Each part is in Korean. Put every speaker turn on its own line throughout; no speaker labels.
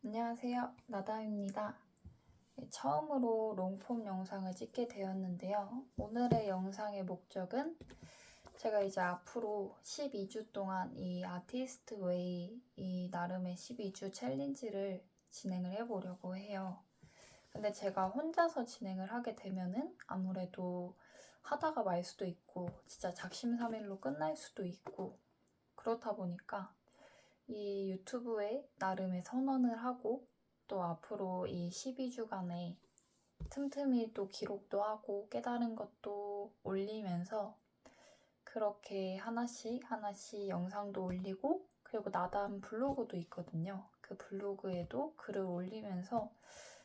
안녕하세요. 나다입니다. 처음으로 롱폼 영상을 찍게 되었는데요. 오늘의 영상의 목적은 제가 이제 앞으로 12주 동안 이 아티스트 웨이, 이 나름의 12주 챌린지를 진행을 해보려고 해요. 근데 제가 혼자서 진행을 하게 되면은 아무래도 하다가 말 수도 있고 진짜 작심삼일로 끝날 수도 있고 그렇다 보니까 이 유튜브에 나름의 선언을 하고 또 앞으로 이 12주간에 틈틈이 또 기록도 하고 깨달은 것도 올리면서 그렇게 하나씩 영상도 올리고 그리고 나담 블로그도 있거든요. 그 블로그에도 글을 올리면서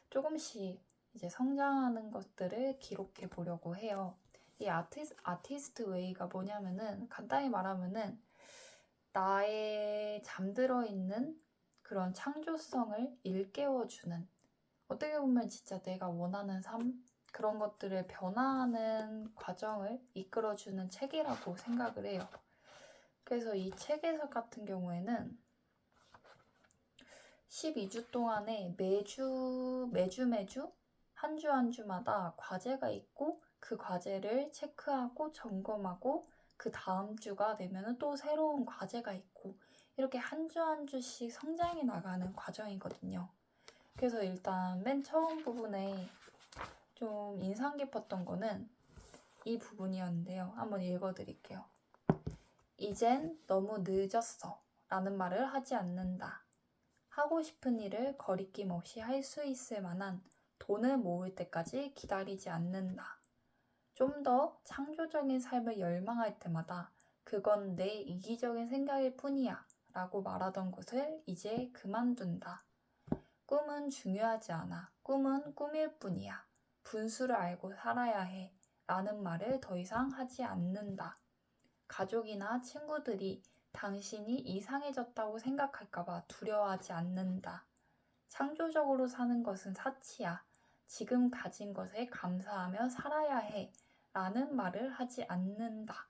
조금씩 이제 성장하는 것들을 기록해 보려고 해요. 이 아티스트 웨이가 뭐냐면은 간단히 말하면은 나의 잠들어 있는 그런 창조성을 일깨워주는 어떻게 보면 진짜 내가 원하는 삶 그런 것들을 변화하는 과정을 이끌어주는 책이라고 생각을 해요. 그래서 이 책에서 같은 경우에는 12주 동안에 매주 한 주 한 주마다 과제가 있고 그 과제를 체크하고 점검하고 그 다음 주가 되면 또 새로운 과제가 있고 이렇게 한 주 한 주씩 성장해 나가는 과정이거든요. 그래서 일단 맨 처음 부분에 좀 인상 깊었던 거는 이 부분이었는데요. 한번 읽어드릴게요. 이젠 너무 늦었어 라는 말을 하지 않는다. 하고 싶은 일을 거리낌 없이 할 수 있을 만한 돈을 모을 때까지 기다리지 않는다. 좀 더 창조적인 삶을 열망할 때마다 그건 내 이기적인 생각일 뿐이야 라고 말하던 것을 이제 그만둔다. 꿈은 중요하지 않아. 꿈은 꿈일 뿐이야. 분수를 알고 살아야 해. 라는 말을 더 이상 하지 않는다. 가족이나 친구들이 당신이 이상해졌다고 생각할까봐 두려워하지 않는다. 창조적으로 사는 것은 사치야. 지금 가진 것에 감사하며 살아야 해. 라는 말을 하지 않는다.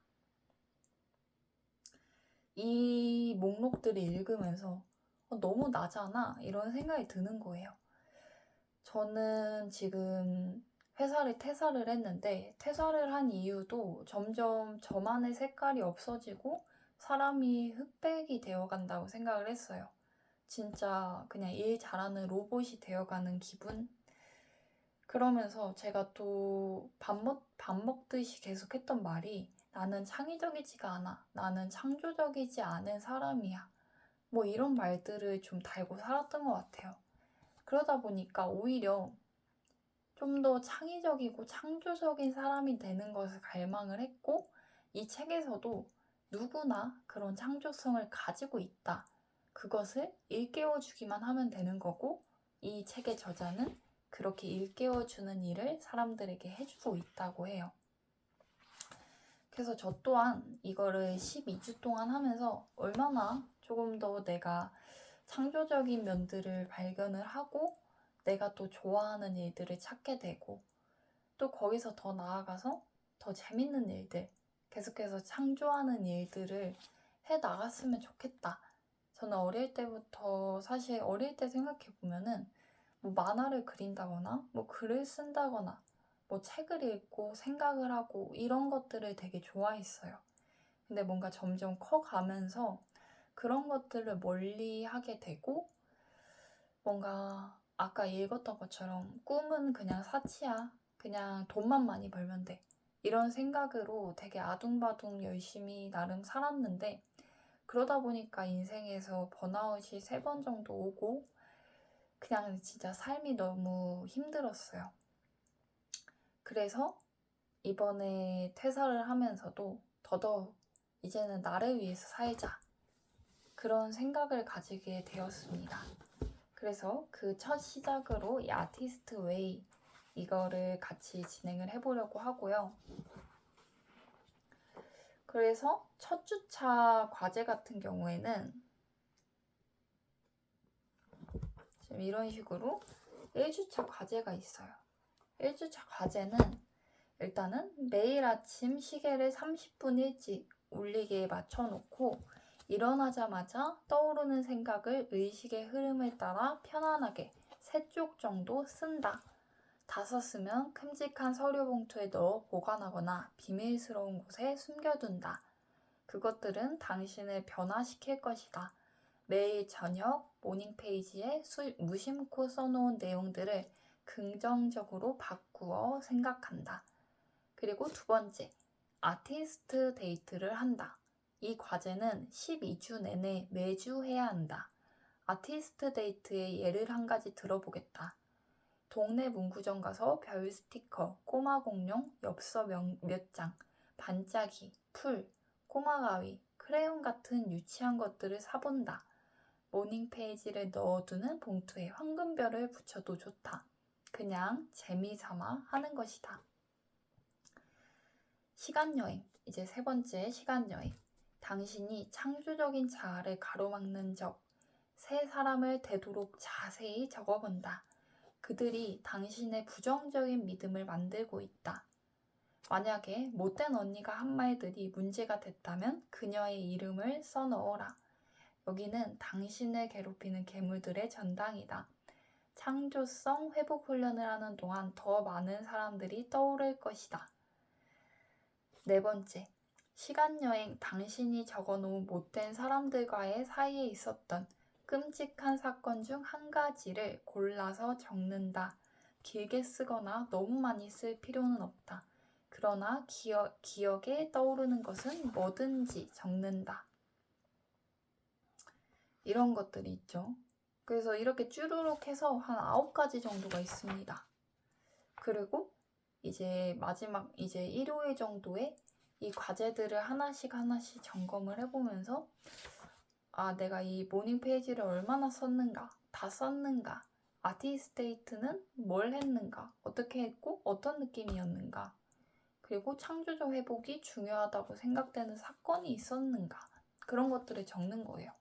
이 목록들을 읽으면서 너무 나잖아 이런 생각이 드는 거예요. 저는 지금 회사를 퇴사를 했는데 퇴사를 한 이유도 점점 저만의 색깔이 없어지고 사람이 흑백이 되어간다고 생각을 했어요. 진짜 그냥 일 잘하는 로봇이 되어가는 기분? 그러면서 제가 또 밥 먹듯이 계속 했던 말이 나는 창의적이지가 않아. 나는 창조적이지 않은 사람이야. 뭐 이런 말들을 좀 달고 살았던 것 같아요. 그러다 보니까 오히려 좀 더 창의적이고 창조적인 사람이 되는 것을 갈망을 했고 이 책에서도 누구나 그런 창조성을 가지고 있다. 그것을 일깨워주기만 하면 되는 거고 이 책의 저자는 그렇게 일깨워주는 일을 사람들에게 해주고 있다고 해요. 그래서 저 또한 이거를 12주 동안 하면서 얼마나 조금 더 내가 창조적인 면들을 발견을 하고 내가 또 좋아하는 일들을 찾게 되고 또 거기서 더 나아가서 더 재밌는 일들, 계속해서 창조하는 일들을 해 나갔으면 좋겠다. 저는 어릴 때부터 사실 어릴 때 생각해보면은 뭐 만화를 그린다거나 뭐 글을 쓴다거나 뭐 책을 읽고 생각을 하고 이런 것들을 되게 좋아했어요. 근데 뭔가 점점 커가면서 그런 것들을 멀리 하게 되고 뭔가 아까 읽었던 것처럼 꿈은 그냥 사치야. 그냥 돈만 많이 벌면 돼. 이런 생각으로 되게 아둥바둥 열심히 나름 살았는데 그러다 보니까 인생에서 번아웃이 3번 정도 오고 그냥 진짜 삶이 너무 힘들었어요. 그래서 이번에 퇴사를 하면서도 더더욱 이제는 나를 위해서 살자. 그런 생각을 가지게 되었습니다. 그래서 그 첫 시작으로 이 아티스트 웨이 이거를 같이 진행을 해보려고 하고요. 그래서 첫 주차 과제 같은 경우에는 지금 이런 식으로 1주차 과제가 있어요. 1주차 과제는 일단은 매일 아침 시계를 30분 일찍 울리게 맞춰놓고 일어나자마자 떠오르는 생각을 의식의 흐름에 따라 편안하게 3쪽 정도 쓴다. 다 썼으면 큼직한 서류 봉투에 넣어 보관하거나 비밀스러운 곳에 숨겨둔다. 그것들은 당신을 변화시킬 것이다. 매일 저녁 모닝 페이지에 무심코 써놓은 내용들을 긍정적으로 바꾸어 생각한다. 그리고 2번째, 아티스트 데이트를 한다. 이 과제는 12주 내내 매주 해야 한다. 아티스트 데이트의 예를 한 가지 들어보겠다. 동네 문구점 가서 별 스티커, 꼬마 공룡, 엽서 몇 장, 반짝이, 풀, 꼬마 가위, 크레용 같은 유치한 것들을 사본다. 모닝 페이지를 넣어두는 봉투에 황금별을 붙여도 좋다. 그냥 재미삼아 하는 것이다. 시간여행, 이제 3번째 시간여행. 당신이 창조적인 자아를 가로막는 적, 3사람을 되도록 자세히 적어본다. 그들이 당신의 부정적인 믿음을 만들고 있다. 만약에 못된 언니가 한 말들이 문제가 됐다면 그녀의 이름을 써넣어라. 여기는 당신을 괴롭히는 괴물들의 전당이다. 창조성 회복 훈련을 하는 동안 더 많은 사람들이 떠오를 것이다. 4번째, 시간여행. 당신이 적어놓은 못된 사람들과의 사이에 있었던 끔찍한 사건 중 한 가지를 골라서 적는다. 길게 쓰거나 너무 많이 쓸 필요는 없다. 그러나 기억에 떠오르는 것은 뭐든지 적는다. 이런 것들이 있죠. 그래서 이렇게 쭈루룩 해서 한 9가지 정도가 있습니다. 그리고 이제 마지막 이제 일요일 정도에 이 과제들을 하나씩 점검을 해보면서 내가 이 모닝 페이지를 얼마나 썼는가, 다 썼는가, 아티스테이트는 뭘 했는가, 어떻게 했고 어떤 느낌이었는가, 그리고 창조적 회복이 중요하다고 생각되는 사건이 있었는가, 그런 것들을 적는 거예요.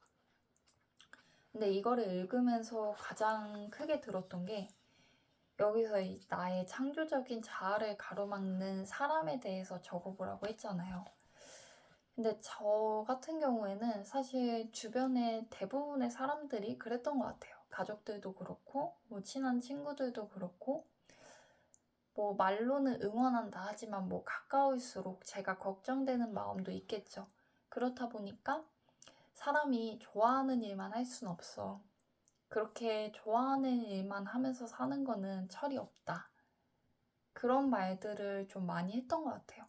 근데 이거를 읽으면서 가장 크게 들었던 게 여기서 나의 창조적인 자아를 가로막는 사람에 대해서 적어보라고 했잖아요. 근데 저 같은 경우에는 사실 주변에 대부분의 사람들이 그랬던 것 같아요. 가족들도 그렇고, 친한 친구들도 그렇고, 말로는 응원한다 하지만 가까울수록 제가 걱정되는 마음도 있겠죠. 그렇다 보니까 사람이 좋아하는 일만 할 순 없어. 그렇게 좋아하는 일만 하면서 사는 거는 철이 없다. 그런 말들을 좀 많이 했던 것 같아요.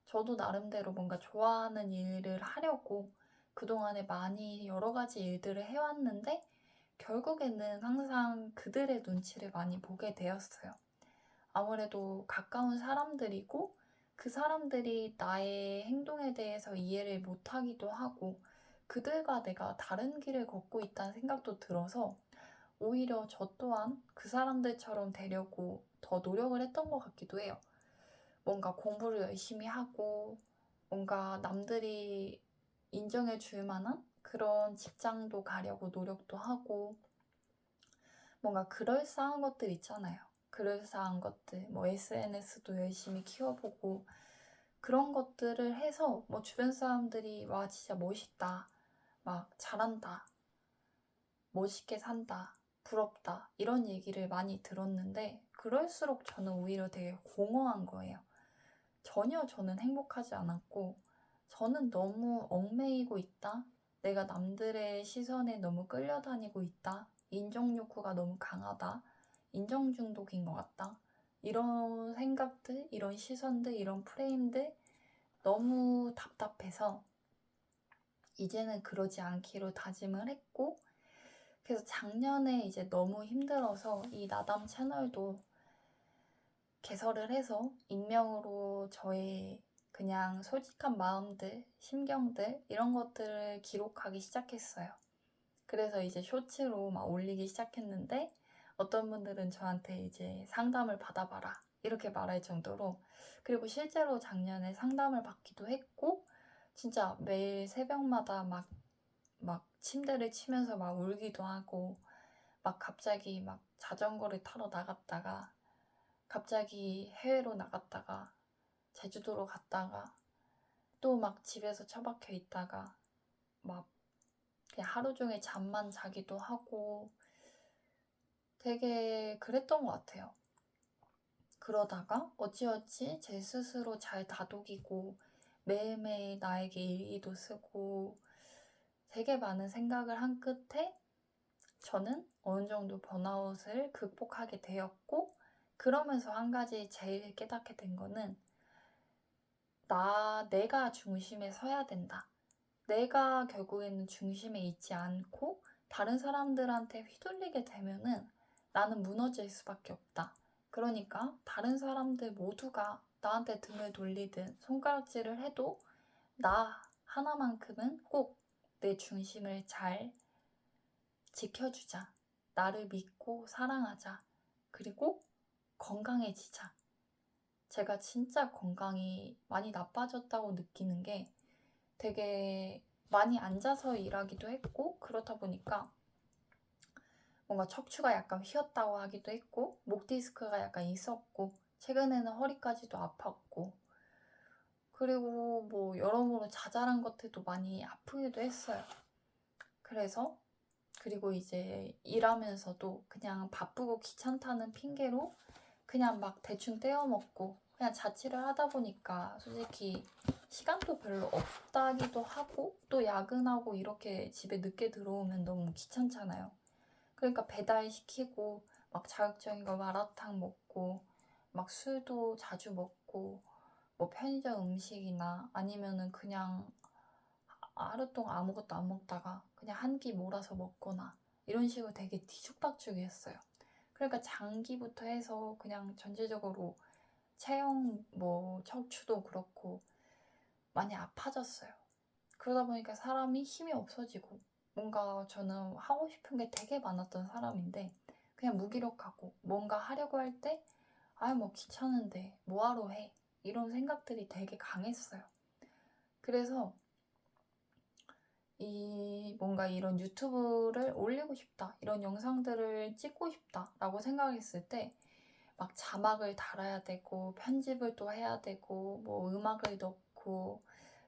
저도 나름대로 뭔가 좋아하는 일을 하려고 그동안에 많이 여러 가지 일들을 해왔는데 결국에는 항상 그들의 눈치를 많이 보게 되었어요. 아무래도 가까운 사람들이고 그 사람들이 나의 행동에 대해서 이해를 못하기도 하고 그들과 내가 다른 길을 걷고 있다는 생각도 들어서 오히려 저 또한 그 사람들처럼 되려고 더 노력을 했던 것 같기도 해요. 뭔가 공부를 열심히 하고 뭔가 남들이 인정해 줄 만한 그런 직장도 가려고 노력도 하고 뭔가 그럴싸한 것들 있잖아요. 그럴싸한 것들, SNS도 열심히 키워보고 그런 것들을 해서 주변 사람들이 와 진짜 멋있다, 막 잘한다, 멋있게 산다, 부럽다 이런 얘기를 많이 들었는데 그럴수록 저는 오히려 되게 공허한 거예요. 전혀 저는 행복하지 않았고 저는 너무 얽매이고 있다. 내가 남들의 시선에 너무 끌려다니고 있다. 인정 욕구가 너무 강하다. 인정 중독인 것 같다. 이런 생각들, 이런 시선들, 이런 프레임들 너무 답답해서 이제는 그러지 않기로 다짐을 했고 그래서 작년에 이제 너무 힘들어서 이 나담 채널도 개설을 해서 익명으로 저의 그냥 솔직한 마음들, 심경들 이런 것들을 기록하기 시작했어요. 그래서 이제 쇼츠로 막 올리기 시작했는데 어떤 분들은 저한테 이제 상담을 받아봐라 이렇게 말할 정도로 그리고 실제로 작년에 상담을 받기도 했고 진짜 매일 새벽마다 막 침대를 치면서 막 울기도 하고 막 갑자기 막 자전거를 타러 나갔다가 갑자기 해외로 나갔다가 제주도로 갔다가 또 막 집에서 처박혀 있다가 막 그냥 하루 종일 잠만 자기도 하고 되게 그랬던 것 같아요. 그러다가 어찌어찌 제 스스로 잘 다독이고 매일매일 나에게 일기도 쓰고 되게 많은 생각을 한 끝에 저는 어느 정도 번아웃을 극복하게 되었고, 그러면서 한 가지 제일 깨닫게 된 거는 내가 중심에 서야 된다. 내가 결국에는 중심에 있지 않고 다른 사람들한테 휘둘리게 되면은 나는 무너질 수밖에 없다. 그러니까 다른 사람들 모두가 나한테 등을 돌리든 손가락질을 해도 나 하나만큼은 꼭 내 중심을 잘 지켜주자. 나를 믿고 사랑하자. 그리고 건강해지자. 제가 진짜 건강이 많이 나빠졌다고 느끼는 게 되게 많이 앉아서 일하기도 했고, 그렇다 보니까 뭔가 척추가 약간 휘었다고 하기도 했고, 목 디스크가 약간 있었고, 최근에는 허리까지도 아팠고, 그리고 뭐 여러모로 자잘한 것들도 많이 아프기도 했어요. 그리고 이제 일하면서도 그냥 바쁘고 귀찮다는 핑계로 그냥 막 대충 떼어먹고 그냥 자취를 하다 보니까 솔직히 시간도 별로 없다기도 하고, 또 야근하고 이렇게 집에 늦게 들어오면 너무 귀찮잖아요. 그러니까 배달 시키고 막 자극적인 거 마라탕 먹고 막 술도 자주 먹고 뭐 편의점 음식이나 아니면은 그냥 하루 동안 아무것도 안 먹다가 그냥 한 끼 몰아서 먹거나 이런 식으로 되게 뒤죽박죽이었어요. 그러니까 장기부터 해서 그냥 전체적으로 체형, 뭐 척추도 그렇고 많이 아파졌어요. 그러다 보니까 사람이 힘이 없어지고, 뭔가 저는 하고 싶은 게 되게 많았던 사람인데 그냥 무기력하고, 뭔가 하려고 할 때 뭐 귀찮은데 뭐하러 해, 이런 생각들이 되게 강했어요. 그래서 뭔가 이런 유튜브를 올리고 싶다, 이런 영상들을 찍고 싶다라고 생각했을 때 막 자막을 달아야 되고 편집을 또 해야 되고 뭐 음악을 넣고,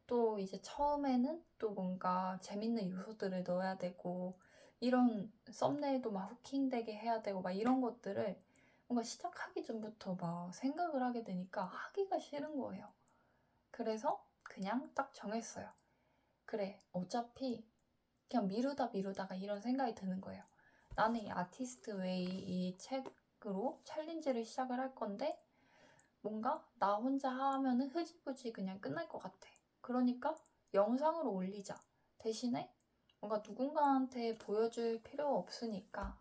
또 이제 처음에는 또 뭔가 재밌는 요소들을 넣어야 되고, 이런 썸네일도 막 후킹되게 해야 되고 막 이런 것들을 뭔가 시작하기 전부터 막 생각을 하게 되니까 하기가 싫은 거예요. 그래서 그냥 딱 정했어요. 그래, 어차피 그냥 미루다가 이런 생각이 드는 거예요. 나는 이 아티스트 웨이 이 책으로 챌린지를 시작을 할 건데 뭔가 나 혼자 하면은 흐지부지 그냥 끝날 것 같아. 그러니까 영상으로 올리자. 대신에 뭔가 누군가한테 보여줄 필요 없으니까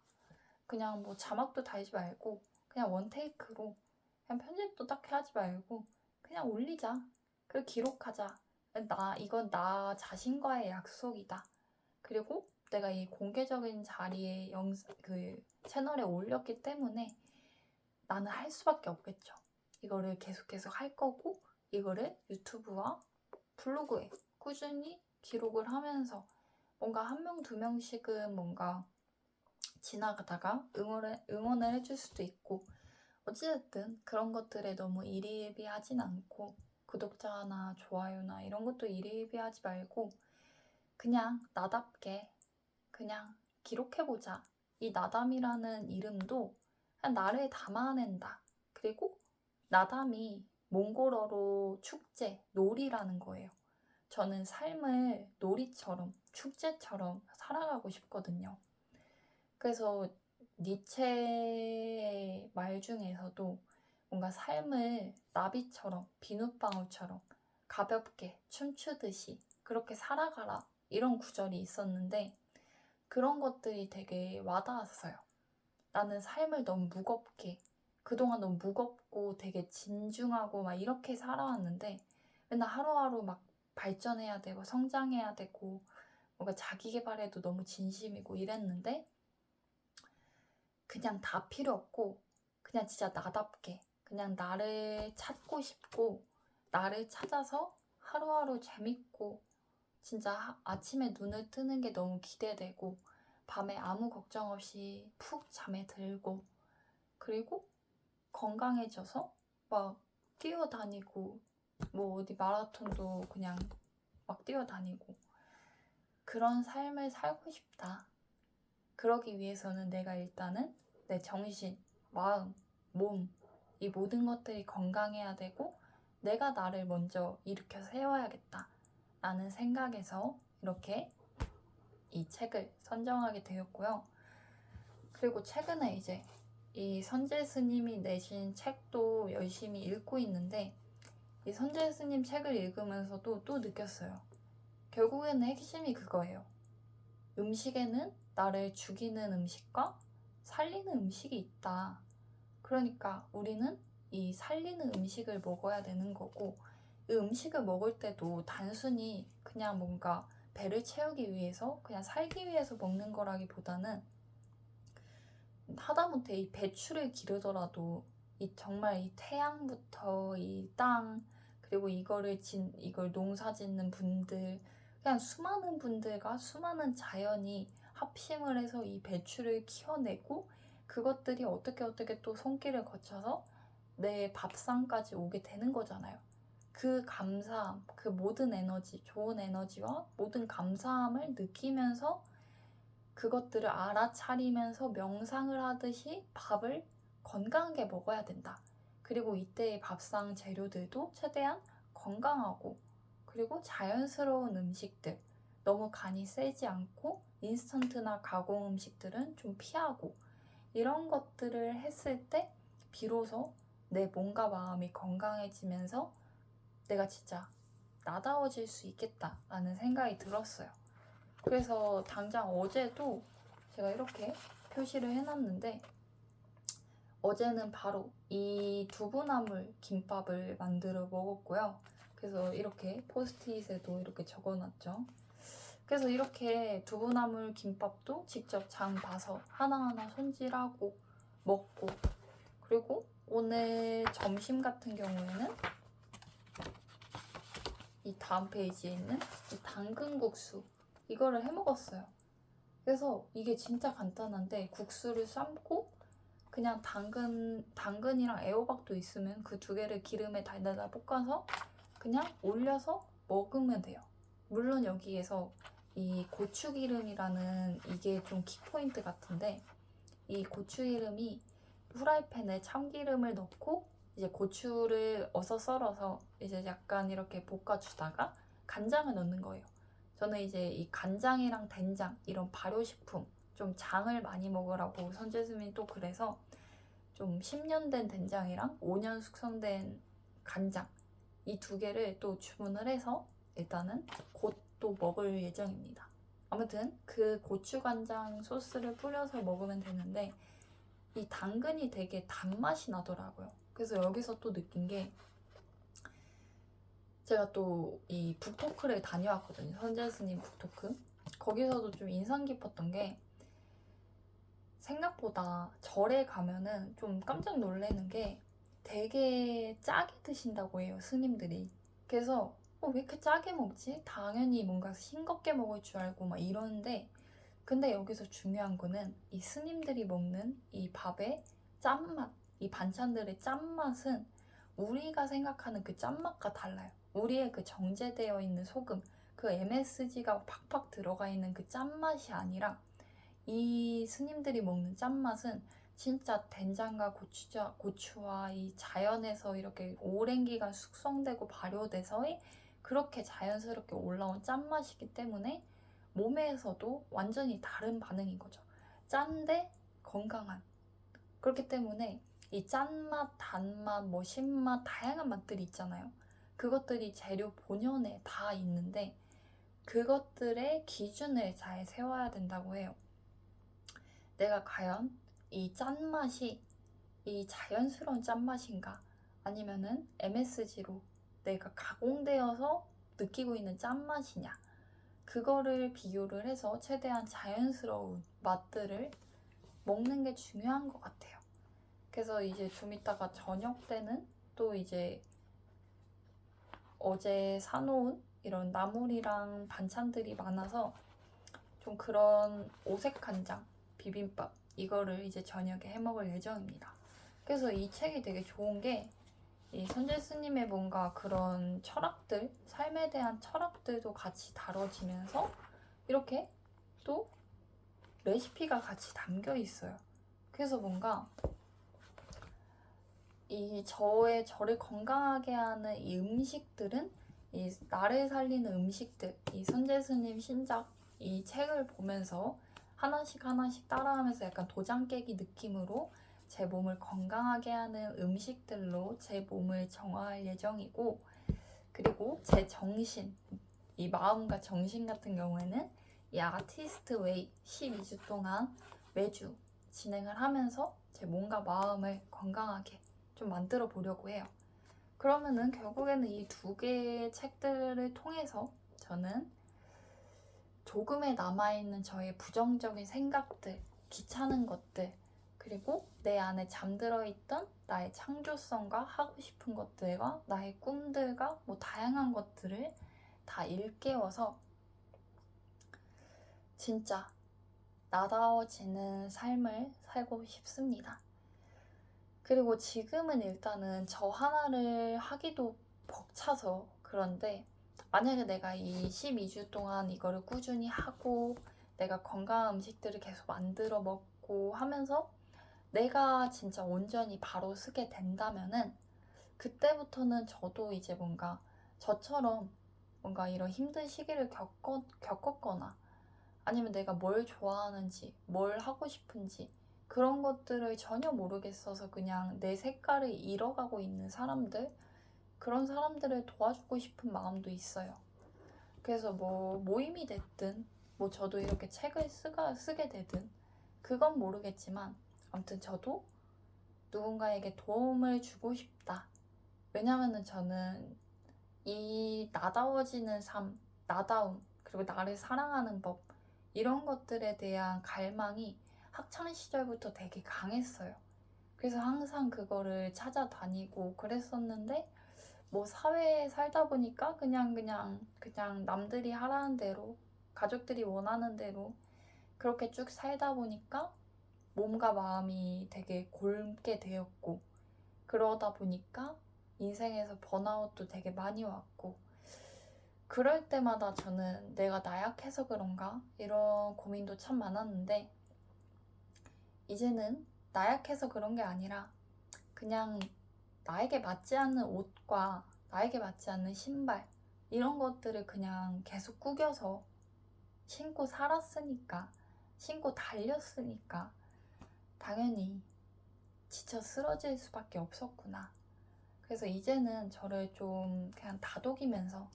그냥 뭐 자막도 달지 말고 그냥 원테이크로, 그냥 편집도 딱히 하지 말고 그냥 올리자. 그리고 기록하자. 이건 나 자신과의 약속이다. 그리고 내가 이 공개적인 자리에 채널에 올렸기 때문에 나는 할 수밖에 없겠죠. 이거를 계속 할 거고, 이거를 유튜브와 블로그에 꾸준히 기록을 하면서 뭔가 한 명, 두 명씩은 뭔가 지나가다가 응원을 해줄 수도 있고, 어찌됐든 그런 것들에 너무 일희일비하진 않고, 구독자나 좋아요나 이런 것도 일희일비하지 말고 그냥 나답게 그냥 기록해보자. 이 나담이라는 이름도 그냥 나를 담아낸다. 그리고 나담이 몽골어로 축제, 놀이라는 거예요. 저는 삶을 놀이처럼, 축제처럼 살아가고 싶거든요. 그래서 니체의 말 중에서도 뭔가 삶을 나비처럼, 비눗방울처럼 가볍게 춤추듯이 그렇게 살아가라, 이런 구절이 있었는데 그런 것들이 되게 와닿았어요. 나는 삶을 너무 무겁게, 그동안 너무 무겁고 되게 진중하고 막 이렇게 살아왔는데 맨날 하루하루 막 발전해야 되고 성장해야 되고 뭔가 자기 개발에도 너무 진심이고 이랬는데 그냥 다 필요 없고 그냥 진짜 나답게 그냥 나를 찾고 싶고, 나를 찾아서 하루하루 재밌고 진짜 아침에 눈을 뜨는 게 너무 기대되고 밤에 아무 걱정 없이 푹 잠에 들고, 그리고 건강해져서 막 뛰어다니고 뭐 어디 마라톤도 그냥 막 뛰어다니고 그런 삶을 살고 싶다. 그러기 위해서는 내가 일단은 내 정신, 마음, 몸, 이 모든 것들이 건강해야 되고 내가 나를 먼저 일으켜 세워야겠다 라는 생각에서 이렇게 이 책을 선정하게 되었고요. 그리고 최근에 이제 이 선재 스님이 내신 책도 열심히 읽고 있는데 이 선재 스님 책을 읽으면서도 또 느꼈어요. 결국에는 핵심이 그거예요. 음식에는 나를 죽이는 음식과 살리는 음식이 있다. 그러니까 우리는 이 살리는 음식을 먹어야 되는 거고 이 음식을 먹을 때도 단순히 그냥 뭔가 배를 채우기 위해서 그냥 살기 위해서 먹는 거라기보다는 하다못해 이 배추를 기르더라도 이 정말 이 태양부터 이 땅 그리고 이걸 농사 짓는 분들 그냥 수많은 분들과 수많은 자연이 합심을 해서 이 배추를 키워내고 그것들이 어떻게 또 손길을 거쳐서 내 밥상까지 오게 되는 거잖아요. 그 감사함, 그 모든 에너지, 좋은 에너지와 모든 감사함을 느끼면서 그것들을 알아차리면서 명상을 하듯이 밥을 건강하게 먹어야 된다. 그리고 이때의 밥상 재료들도 최대한 건강하고 그리고 자연스러운 음식들, 너무 간이 세지 않고 인스턴트나 가공 음식들은 좀 피하고 이런 것들을 했을 때 비로소 내 몸과 마음이 건강해지면서 내가 진짜 나다워질 수 있겠다라는 생각이 들었어요. 그래서 당장 어제도 제가 이렇게 표시를 해놨는데 어제는 바로 이 두부나물 김밥을 만들어 먹었고요. 그래서 이렇게 포스트잇에도 이렇게 적어놨죠. 그래서 이렇게 두부나물 김밥도 직접 장 봐서 하나하나 손질하고 먹고 그리고 오늘 점심 같은 경우에는 이 다음 페이지에 있는 이 당근국수 이거를 해 먹었어요. 그래서 이게 진짜 간단한데 국수를 삶고 그냥 당근이랑 애호박도 있으면 그 두 개를 기름에 달달달 볶아서 그냥 올려서 먹으면 돼요. 물론 여기에서 이 고추기름이라는 이게 좀 키포인트 같은데 이 고추기름이 후라이팬에 참기름을 넣고 이제 고추를 어서 썰어서 이제 약간 이렇게 볶아주다가 간장을 넣는 거예요. 저는 이제 이 간장이랑 된장 이런 발효식품 좀 장을 많이 먹으라고 선재수님이 또 그래서 좀 10년 된 된장이랑 5년 숙성된 간장 이 두 개를 또 주문을 해서 일단은 곧 또 먹을 예정입니다. 아무튼 그 고추간장 소스를 뿌려서 먹으면 되는데 이 당근이 되게 단맛이 나더라고요. 그래서 여기서 또 느낀 게 제가 또 이 북토크를 다녀왔거든요. 선재스님 북토크. 거기서도 좀 인상 깊었던 게 생각보다 절에 가면은 좀 깜짝 놀라는 게 되게 짜게 드신다고 해요, 스님들이. 그래서 왜 이렇게 짜게 먹지? 당연히 뭔가 싱겁게 먹을 줄 알고 막 이러는데 근데 여기서 중요한 거는 이 스님들이 먹는 이 밥의 짠맛, 이 반찬들의 짠맛은 우리가 생각하는 그 짠맛과 달라요. 우리의 그 정제되어 있는 소금, 그 MSG가 팍팍 들어가 있는 그 짠맛이 아니라 이 스님들이 먹는 짠맛은 진짜 된장과 고추와 이 자연에서 이렇게 오랜 기간 숙성되고 발효돼서의 그렇게 자연스럽게 올라온 짠맛이기 때문에 몸에서도 완전히 다른 반응인 거죠. 짠데 건강한. 그렇기 때문에 이 짠맛, 단맛, 뭐 신맛, 다양한 맛들이 있잖아요. 그것들이 재료 본연에 다 있는데 그것들의 기준을 잘 세워야 된다고 해요. 내가 과연 이 짠맛이 이 자연스러운 짠맛인가 아니면은 MSG로 내가 가공되어서 느끼고 있는 짠맛이냐 그거를 비교를 해서 최대한 자연스러운 맛들을 먹는 게 중요한 것 같아요. 그래서 이제 좀 이따가 저녁 때는 또 이제 어제 사놓은 이런 나물이랑 반찬들이 많아서 좀 그런 오색 간장 비빔밥 이거를 이제 저녁에 해 먹을 예정입니다. 그래서 이 책이 되게 좋은 게 이 선재 스님의 뭔가 그런 철학들, 삶에 대한 철학들도 같이 다뤄지면서 이렇게 또 레시피가 같이 담겨 있어요. 그래서 뭔가 이 저를 건강하게 하는 이 음식들은, 이 나를 살리는 음식들, 이 선재스님 신작 이 책을 보면서 하나씩 하나씩 따라하면서 약간 도장 깨기 느낌으로 제 몸을 건강하게 하는 음식들로 제 몸을 정화할 예정이고, 그리고 제 정신, 이 마음과 정신 같은 경우에는 이 아티스트 웨이 12주 동안 매주 진행을 하면서 제 몸과 마음을 건강하게 좀 만들어 보려고 해요. 그러면은 결국에는 이 두 개의 책들을 통해서 저는 조금의 남아있는 저의 부정적인 생각들, 귀찮은 것들, 그리고 내 안에 잠들어 있던 나의 창조성과 하고 싶은 것들과 나의 꿈들과 뭐 다양한 것들을 다 일깨워서 진짜 나다워지는 삶을 살고 싶습니다. 그리고 지금은 일단은 저 하나를 하기도 벅차서 그런데, 만약에 내가 이 12주 동안 이거를 꾸준히 하고 내가 건강한 음식들을 계속 만들어 먹고 하면서 내가 진짜 온전히 바로 서게 된다면은, 그때부터는 저도 이제 뭔가 저처럼 뭔가 이런 힘든 시기를 겪었거나 아니면 내가 뭘 좋아하는지, 뭘 하고 싶은지 그런 것들을 전혀 모르겠어서 그냥 내 색깔을 잃어가고 있는 사람들, 그런 사람들을 도와주고 싶은 마음도 있어요. 그래서 뭐 모임이 됐든 뭐 저도 이렇게 책을 쓰게 되든 그건 모르겠지만, 아무튼 저도 누군가에게 도움을 주고 싶다. 왜냐면은 저는 이 나다워지는 삶, 나다움, 그리고 나를 사랑하는 법, 이런 것들에 대한 갈망이 학창 시절부터 되게 강했어요. 그래서 항상 그거를 찾아다니고 그랬었는데, 뭐 사회에 살다 보니까 그냥 남들이 하라는 대로, 가족들이 원하는 대로 그렇게 쭉 살다 보니까 몸과 마음이 되게 곪게 되었고, 그러다 보니까 인생에서 번아웃도 되게 많이 왔고, 그럴 때마다 저는 내가 나약해서 그런가? 이런 고민도 참 많았는데, 이제는 나약해서 그런 게 아니라 그냥 나에게 맞지 않는 옷과 나에게 맞지 않는 신발, 이런 것들을 그냥 계속 구겨서 신고 살았으니까, 신고 달렸으니까 당연히 지쳐 쓰러질 수밖에 없었구나. 그래서 이제는 저를 좀 그냥 다독이면서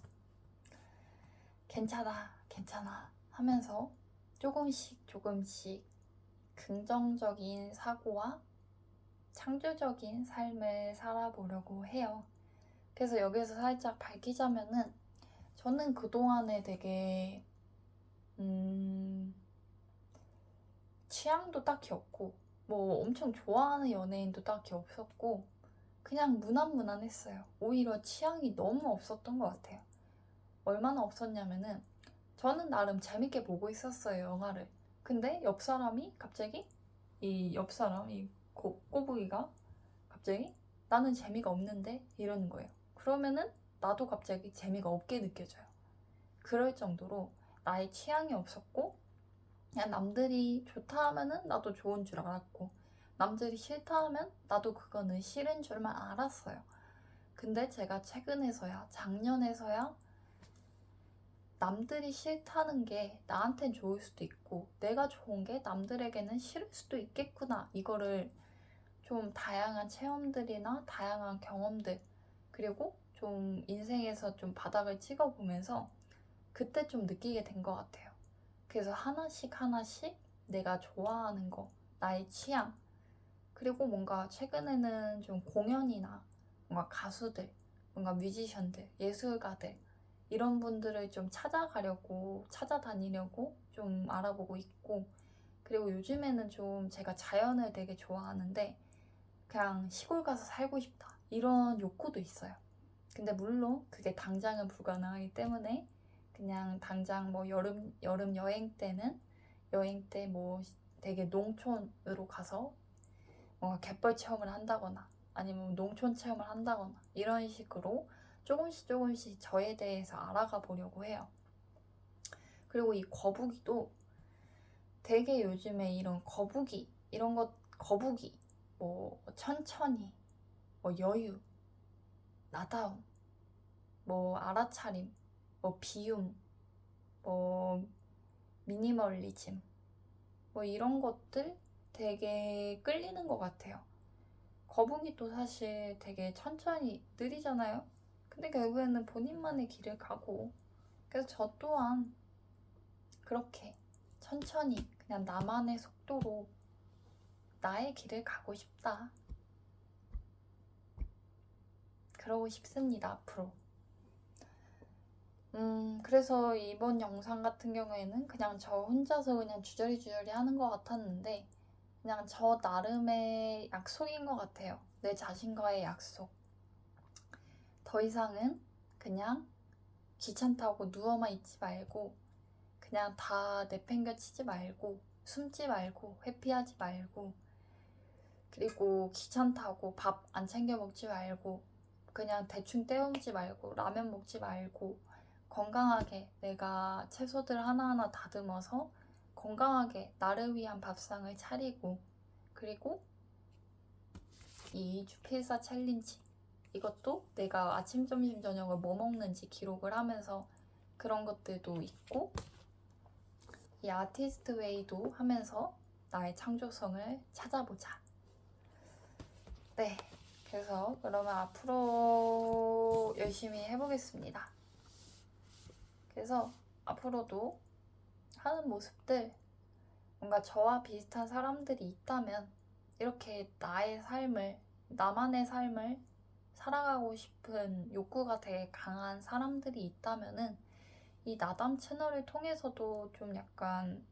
괜찮아, 괜찮아 하면서 조금씩 긍정적인 사고와 창조적인 삶을 살아보려고 해요. 그래서 여기서 살짝 밝히자면은, 저는 그동안에 되게 취향도 딱히 없고 뭐 엄청 좋아하는 연예인도 딱히 없었고 그냥 무난무난했어요. 오히려 취향이 너무 없었던 것 같아요. 얼마나 없었냐면은, 저는 나름 재밌게 보고 있었어요, 영화를. 근데 옆 사람이 갑자기, 이 옆 사람, 이 꼬부기가 갑자기 나는 재미가 없는데 이러는 거예요. 그러면은 나도 갑자기 재미가 없게 느껴져요. 그럴 정도로 나의 취향이 없었고, 그냥 남들이 좋다 하면은 나도 좋은 줄 알았고, 남들이 싫다 하면 나도 그거는 싫은 줄만 알았어요. 근데 제가 최근에서야, 작년에서야 남들이 싫다는 게 나한텐 좋을 수도 있고 내가 좋은 게 남들에게는 싫을 수도 있겠구나, 이거를 좀 다양한 체험들이나 다양한 경험들, 그리고 좀 인생에서 좀 바닥을 찍어보면서 그때 좀 느끼게 된 것 같아요. 그래서 하나씩 내가 좋아하는 거, 나의 취향, 그리고 뭔가 최근에는 좀 공연이나 뭔가 가수들, 뭔가 뮤지션들, 예술가들, 이런 분들을 좀 찾아다니려고 좀 알아보고 있고, 그리고 요즘에는 좀 제가 자연을 되게 좋아하는데 그냥 시골 가서 살고 싶다, 이런 욕구도 있어요. 근데 물론 그게 당장은 불가능하기 때문에 그냥 당장 뭐 여름 여행 때 뭐 되게 농촌으로 가서 뭔가 갯벌 체험을 한다거나 아니면 농촌 체험을 한다거나 이런 식으로 조금씩 저에 대해서 알아가 보려고 해요. 그리고 이 거북이도 되게 요즘에 이런 거북이, 이런 것, 거북이, 뭐 천천히, 뭐 여유, 나다움, 뭐 알아차림, 뭐 비움, 뭐 미니멀리즘, 뭐 이런 것들 되게 끌리는 것 같아요. 거북이도 사실 되게 천천히 느리잖아요. 근데 결국에는 본인만의 길을 가고, 그래서 저 또한 그렇게 천천히 그냥 나만의 속도로 나의 길을 가고 싶다. 그러고 싶습니다, 앞으로. 그래서 이번 영상 같은 경우에는 그냥 저 혼자서 그냥 주저리주저리 하는 것 같았는데, 그냥 저 나름의 약속인 것 같아요. 내 자신과의 약속. 더 이상은 그냥 귀찮다고 누워만 있지 말고, 그냥 다 내팽겨치지 말고, 숨지 말고, 회피하지 말고, 그리고 귀찮다고 밥 안 챙겨 먹지 말고, 그냥 대충 때우지 말고, 라면 먹지 말고, 건강하게 내가 채소들 하나하나 다듬어서 건강하게 나를 위한 밥상을 차리고, 그리고 이 2주 필사 챌린지, 이것도 내가 아침, 점심, 저녁을 뭐 먹는지 기록을 하면서 그런 것들도 있고, 이 아티스트 웨이도 하면서 나의 창조성을 찾아보자. 네, 그래서 그러면 앞으로 열심히 해보겠습니다. 그래서 앞으로도 하는 모습들, 뭔가 저와 비슷한 사람들이 있다면 이렇게 나만의 삶을 살아가고 싶은 욕구가 되게 강한 사람들이 있다면은 이 나담 채널을 통해서도 좀 약간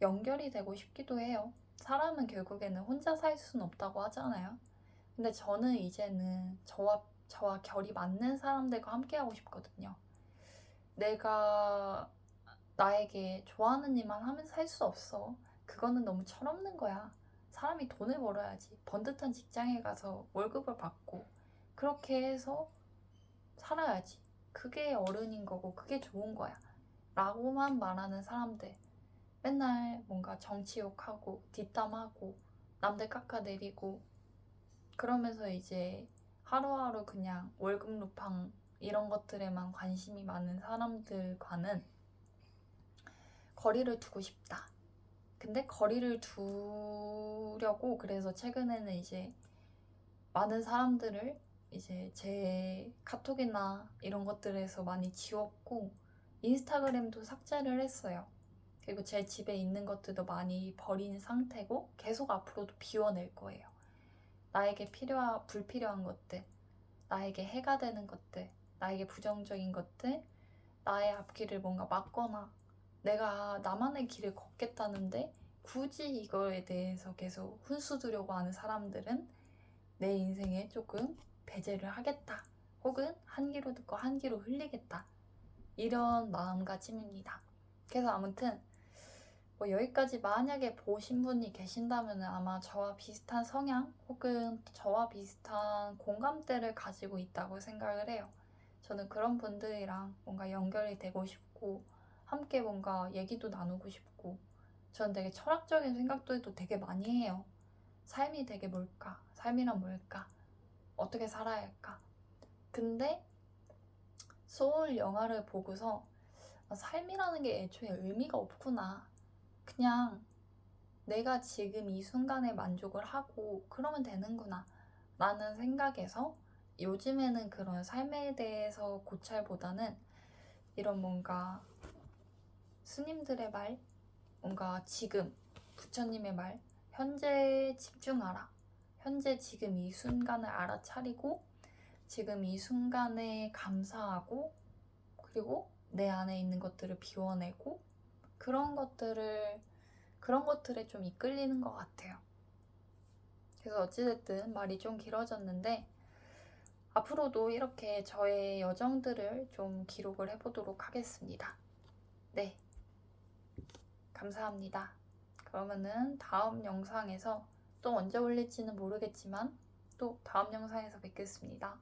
연결이 되고 싶기도 해요. 사람은 결국에는 혼자 살 수는 없다고 하잖아요. 근데 저는 이제는 저와 결이 맞는 사람들과 함께하고 싶거든요. 내가 나에게 좋아하는 일만 하면서 살 수 없어. 그거는 너무 철없는 거야. 사람이 돈을 벌어야지. 번듯한 직장에 가서 월급을 받고 그렇게 해서 살아야지. 그게 어른인 거고 그게 좋은 거야. 라고만 말하는 사람들. 맨날 뭔가 정치 욕하고 뒷담하고 남들 깎아내리고 그러면서 이제 하루하루 그냥 월급 루팡 이런 것들에만 관심이 많은 사람들과는 거리를 두고 싶다. 근데 거리를 두려고 그래서 최근에는 이제 많은 사람들을 이제 제 카톡이나 이런 것들에서 많이 지웠고 인스타그램도 삭제를 했어요. 그리고 제 집에 있는 것들도 많이 버린 상태고 계속 앞으로도 비워낼 거예요. 나에게 불필요한 것들, 나에게 해가 되는 것들, 나에게 부정적인 것들, 나의 앞길을 뭔가 막거나 내가 나만의 길을 걷겠다는데 굳이 이거에 대해서 계속 훈수 두려고 하는 사람들은 내 인생에 조금 배제를 하겠다. 혹은 한 귀로 듣고 한 귀로 흘리겠다. 이런 마음가짐입니다. 그래서 아무튼 뭐 여기까지 만약에 보신 분이 계신다면 아마 저와 비슷한 성향 혹은 저와 비슷한 공감대를 가지고 있다고 생각을 해요. 저는 그런 분들이랑 뭔가 연결이 되고 싶고 함께 뭔가 얘기도 나누고 싶고 저는 되게 철학적인 생각들도 되게 많이 해요. 삶이 되게 뭘까? 삶이란 뭘까? 어떻게 살아야 할까? 근데 소울 영화를 보고서 삶이라는 게 애초에 의미가 없구나. 그냥 내가 지금 이 순간에 만족을 하고 그러면 되는구나 라는 생각에서 요즘에는 그런 삶에 대해서 고찰보다는 이런 뭔가 스님들의 말, 뭔가 지금 부처님의 말, 현재에 집중하라. 현재 지금 이 순간을 알아차리고 지금 이 순간에 감사하고 그리고 내 안에 있는 것들을 비워내고 그런 것들에 좀 이끌리는 것 같아요. 그래서 어찌됐든 말이 좀 길어졌는데 앞으로도 이렇게 저의 여정들을 좀 기록을 해보도록 하겠습니다. 네, 감사합니다. 그러면은 다음 영상에서 또 언제 올릴지는 모르겠지만 또 다음 영상에서 뵙겠습니다.